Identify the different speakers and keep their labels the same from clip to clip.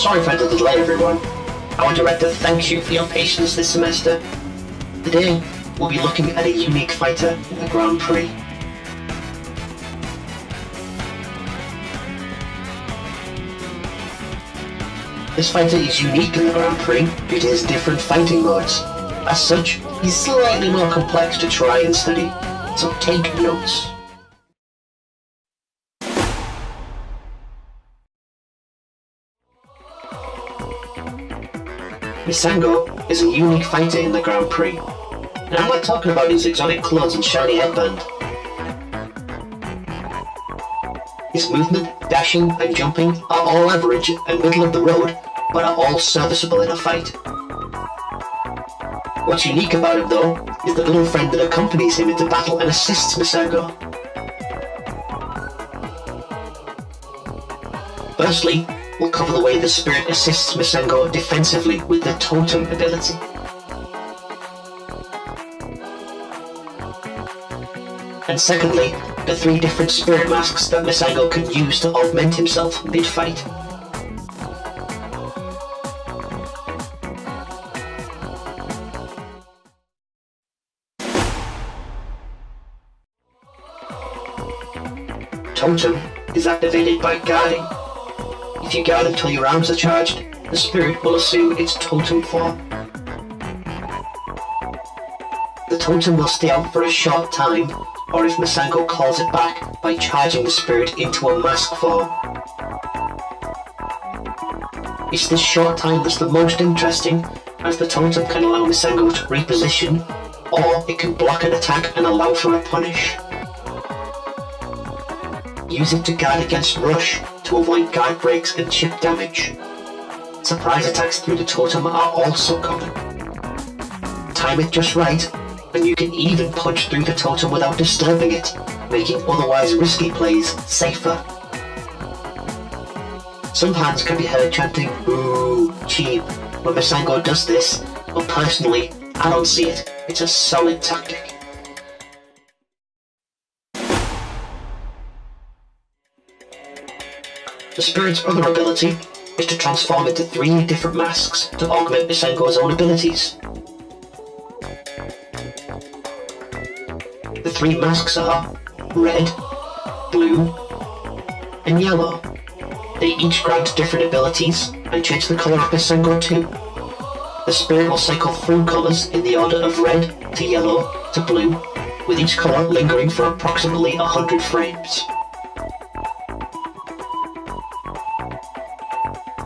Speaker 1: Sorry for the delay, everyone. Our director thanks you for your patience this semester. Today, we'll be looking at a unique fighter in the Grand Prix. This fighter is unique in the Grand Prix due to his different fighting modes. As such, he's slightly more complex to try and study, so take notes. Misango is a unique fighter in the Grand Prix, and I'm not talking about his exotic clothes and shiny headband. His movement, dashing and jumping are all average and middle of the road, but are all serviceable in a fight. What's unique about him though, is the little friend that accompanies him into battle and assists Misango. Firstly, we'll cover the way the spirit assists Misango defensively with the Totem ability. And secondly, the 3 different spirit masks that Misango can use to augment himself mid-fight. Totem is activated by guarding. If you guard until your arms are charged, the spirit will assume its totem form. The totem will stay out for a short time, or if Misango calls it back by charging the spirit into a mask form. It's this short time that's the most interesting, as the totem can allow Misango to reposition, or it can block an attack and allow for a punish. Use it to guard against rush, to avoid guard breaks and chip damage. Surprise attacks through the totem are also common. Time it just right, and you can even punch through the totem without disturbing it, making otherwise risky plays safer. Some hands can be heard chanting "Ooh, cheap" when Misango does this, but personally, I don't see it. It's a solid tactic. The spirit's other ability is to transform into 3 different masks to augment Misango's own abilities. The 3 masks are red, blue, and yellow. They each grant different abilities and change the colour of Misango too. The spirit will cycle through colours in the order of red to yellow to blue, with each colour lingering for approximately 100 frames.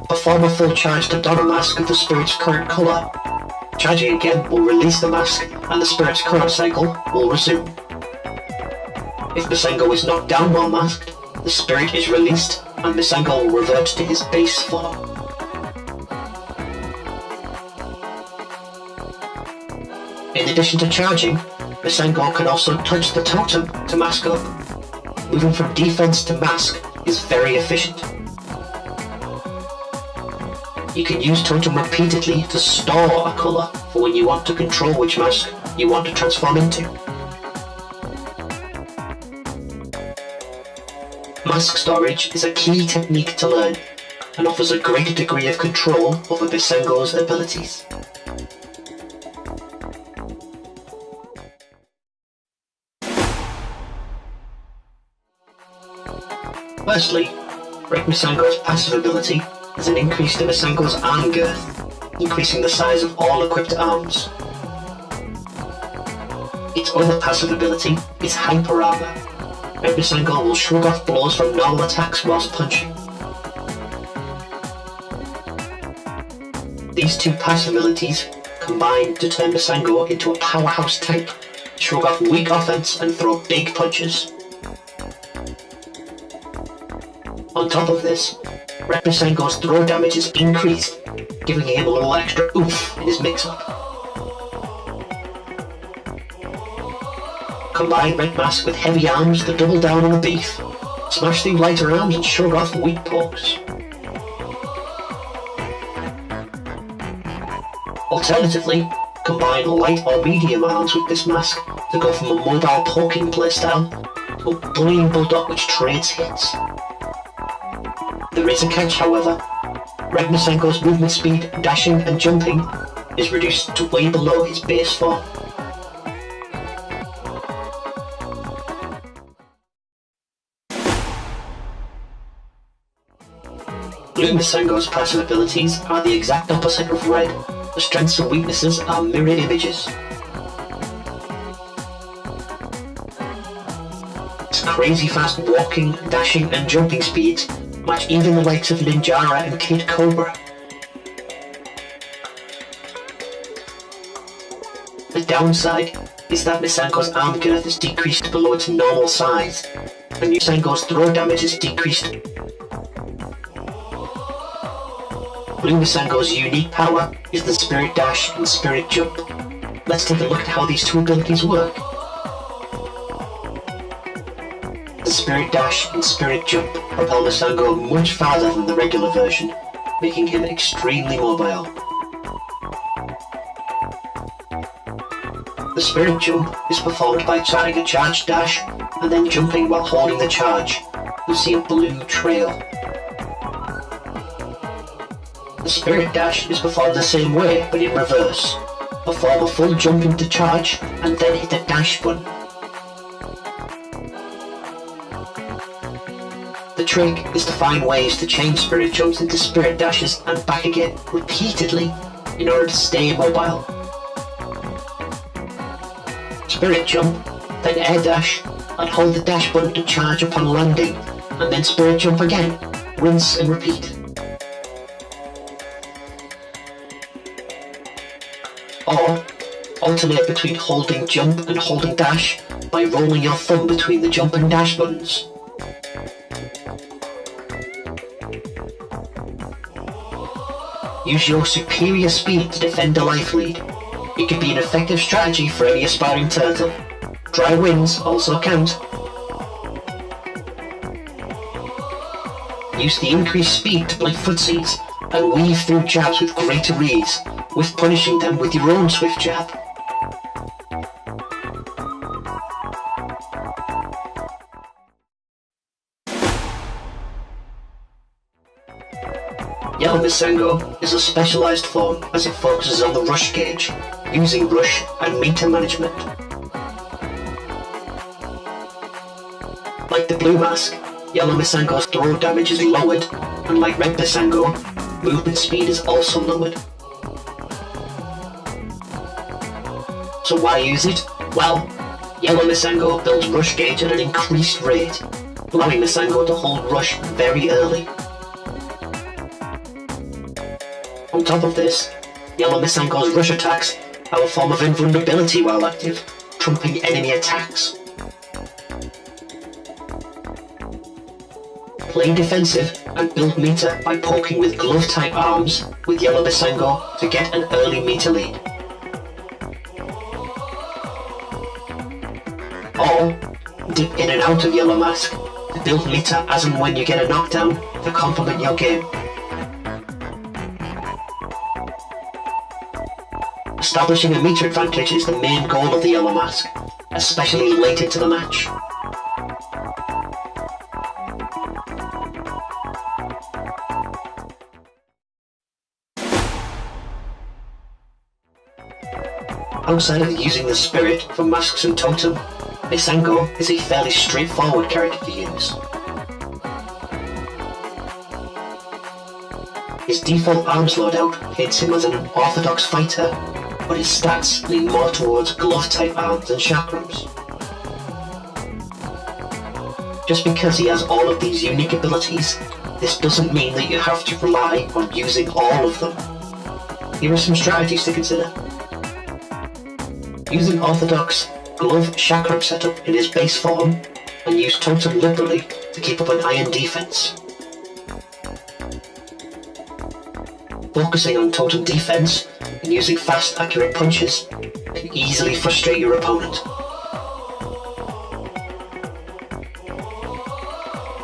Speaker 1: Perform a full charge to don a mask of the spirit's current colour. Charging again will release the mask, and the spirit's current cycle will resume. If Misango is knocked down while masked, the spirit is released, and Misango will revert to his base form. In addition to charging, Misango can also touch the totem to mask up. Moving from defense to mask is very efficient. You can use Totem repeatedly to store a colour for when you want to control which mask you want to transform into. Mask storage is a key technique to learn and offers a greater degree of control over Misango's abilities. Firstly, break Misango's passive ability has an increase to Misango's arm girth, increasing the size of all equipped arms. Its other passive ability is Hyper Armor, and Misango will shrug off blows from normal attacks whilst punching. These 2 passive abilities combine to turn Misango into a powerhouse type, shrug off weak offense and throw big punches. On top of this, Misango's throw damage is increased, giving him a little extra oomph in his mix-up. Combine Red Mask with heavy arms to double down on the beef, smash through lighter arms and shrug off weak pokes. Alternatively, combine light or medium arms with this mask to go from a mobile poking playstyle to a bullying bulldog which trades hits. There is a catch, however. Red Misango's movement speed, dashing and jumping is reduced to way below his base form. Blue Misango's passive abilities are the exact opposite of red. The strengths and weaknesses are mirror images. Its crazy fast walking, dashing and jumping speeds match even the likes of Ninjara and Kid Cobra. The downside is that Misango's arm girth is decreased below its normal size, and Misango's throw damage is decreased. Blue Misango's unique power is the Spirit Dash and Spirit Jump. Let's take a look at how these two abilities work. The Spirit Dash and Spirit Jump propel Misango much farther than the regular version, making him extremely mobile. The Spirit Jump is performed by charting a charge dash and then jumping while holding the charge. You see a blue trail. The Spirit Dash is performed the same way but in reverse. Perform a full jump into charge and then hit the dash button. The trick is to find ways to change Spirit Jumps into Spirit Dashes and back again repeatedly in order to stay mobile. Spirit Jump, then Air Dash, and hold the dash button to charge upon landing, and then Spirit Jump again, rinse and repeat. Or, alternate between holding jump and holding dash by rolling your thumb between the jump and dash buttons. Use your superior speed to defend a life lead. It can be an effective strategy for any aspiring turtle. Dry winds also count. Use the increased speed to blunt footsies and weave through jabs with greater ease, with punishing them with your own swift jab. Yellow Misango is a specialised form as it focuses on the rush gauge, using rush and meter management. Like the blue mask, Yellow Misango's throw damage is lowered, and like Red Misango, movement speed is also lowered. So why use it? Well, Yellow Misango builds rush gauge at an increased rate, allowing Misango to hold rush very early. On top of this, Yellow Misango's rush attacks have a form of invulnerability while active, trumping enemy attacks. Play defensive and build meter by poking with glove-type arms with Yellow Misango to get an early meter lead. Or dip in and out of Yellow Mask to build meter as and when you get a knockdown to complement your game. Establishing a meter advantage is the main goal of the Yellow Mask, especially late into the match. Outside of using the spirit for masks and totem, Misango is a fairly straightforward character to use. His default arms loadout paints him as an orthodox fighter, but his stats lean more towards glove-type arms and chakrams. Just because he has all of these unique abilities, this doesn't mean that you have to rely on using all of them. Here are some strategies to consider. Use an orthodox glove chakram setup in his base form, and use totem liberally to keep up an iron defense. Focusing on totem defense and using fast, accurate punches can easily frustrate your opponent.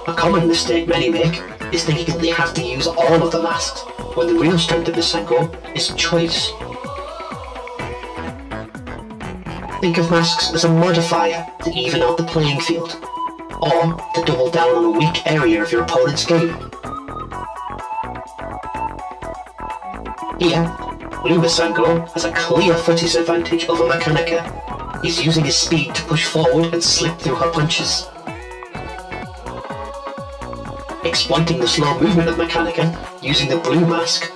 Speaker 1: A common mistake many make is thinking that they have to use all of the masks, when the real strength of Misango is choice. Think of masks as a modifier to even out the playing field, or to double down on a weak area of your opponent's game. Here, Blue Misango has a clear footage advantage over Mechanica. He's using his speed to push forward and slip through her punches. Exploiting the slow movement of Mechanica, using the blue mask,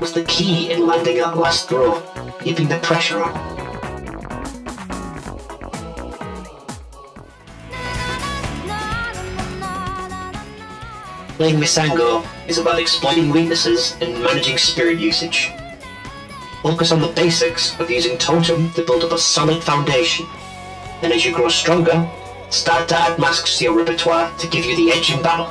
Speaker 1: was the key in landing that last throw, keeping the pressure on. Playing Misango is about exploiting weaknesses and managing spirit usage. Focus on the basics of using Totem to build up a solid foundation, and as you grow stronger, start to add masks to your repertoire to give you the edge in battle.